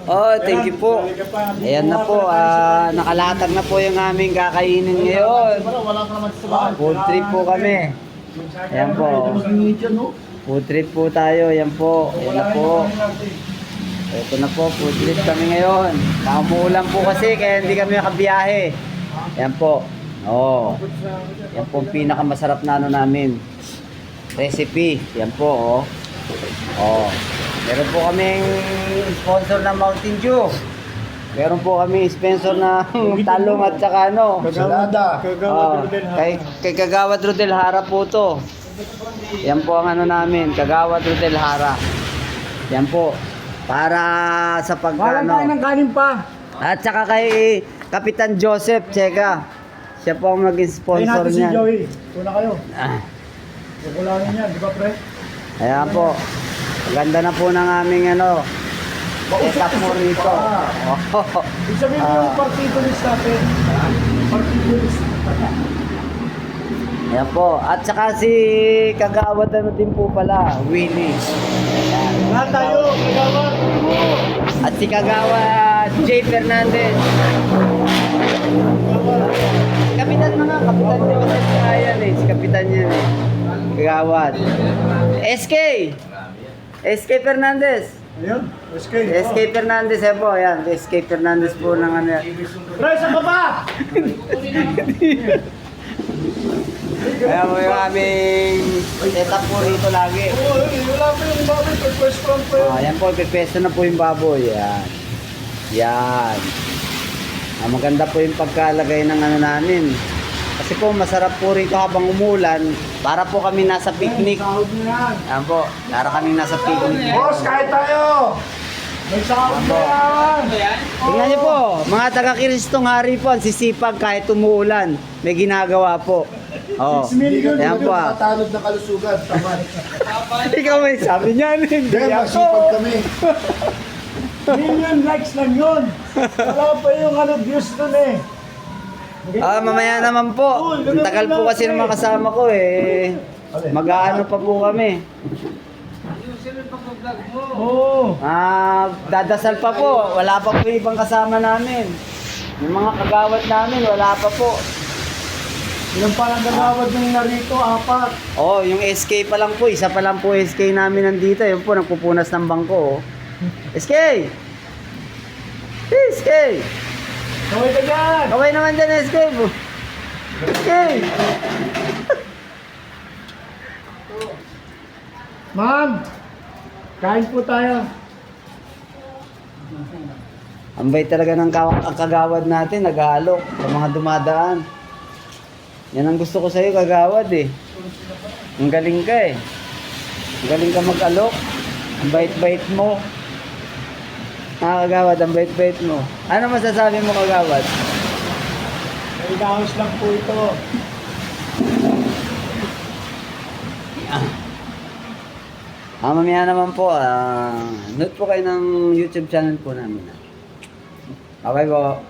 Oh, thank you po. Ayan na po, nakalatag na po yung aming kakainin ngayon. Food trip po kami. Ayan po. Food trip po tayo, ayan po. Ayan na po. Ito na po, food trip kami ngayon. Umuulan po kasi kaya hindi kami nakabiyahe. Ayan po. Oh. Yan po ang pinakamasarap na ano namin. Recipe. Yan po, oh. Oh. Meron po kaming sponsor na Mountain Dew. Meron po kami sponsor na talong at saka ano. Salada. Kay Kagawad Rodel Hara po to. Yan po ang ano namin, Kagawad Rodel Hara. Yan po. Para sa pagkano. Walang ng kanin pa. At saka kay Kapitan Joseph Cheka. Siya po ang naging sponsor Ayun natin si niyan. Joey. Una kayo. Ah. Kukulangin yan, di ba pre? Ayan po. Ganda na po ng aming ano. Setup mo rito. Oh. Ibig sabihin mo yung partido list natin. Partido list. Ayan po. At saka si Kagawad ano din po pala. Willie. Ayan. Lahat tayo, kagawad. At si Kagawad J. Fernandez. Kapitan mga. Kapitan Joseph Ayan eh. Si Kapitan yan eh. Kagawad. SK. SK Fernandez. Ayun, SK. SK Fernandez eh po. Ayan. SK Fernandez po ng ano. Pre, sa baba! Ayan po yung aming setup po rito lagi. Oo, wala pa yung baboy. First round pa yun. Ayan po. Pipesto na po yung baboy. Ayan. Yan. Maganda po yung pagkalagay ng ano namin. Kasi po masarap po rito habang umulan. Para po kami nasa picnic. Sahod na yan. Ayan po. Para kami nasa picnic. Boss, kahit tayo! May sahod na yan! Tingnan niyo po. Mga taga-Kiristong Hari po. Ang sisipag kahit umuulan. May ginagawa po. Oh. 6 million Ayan po ah. Tanod na kalusugan, tama. Ikaw may sabi niyan. Hindi Kaya ako. masipag kami. Million likes lang yun. Wala pa yung ano, views dun eh. Mamaya naman po. Ang tagal po kasi ng mga kasama ko eh. Mag-aano pa po kami. Oo. Dadasal pa po. Wala pa po yung ibang kasama namin. Yung mga kagawad namin, wala pa po. Ilang palang gagawad yung narito, 4. Oh, yung SK pa lang po. Isa pa lang po SK namin nandito. Yun po, nagpupunas ng bangko. Oh. SK! SK! Kaway ka dyan! Kaway naman dyan, SK. SK! Ma'am! Kain po tayo. Ang bait talaga ng ang kagawad natin, naghalo sa mga dumadaan. Yan ang gusto ko sa'yo, kagawad eh. Ang galing ka eh. Ang galing ka mag-alok. Ang bait-bait mo. Kagawad, ang bait-bait mo. Ano masasabi mo, kagawad? May dahos lang po ito. Mamaya naman po, note po kayo ng YouTube channel po namin. Okay po.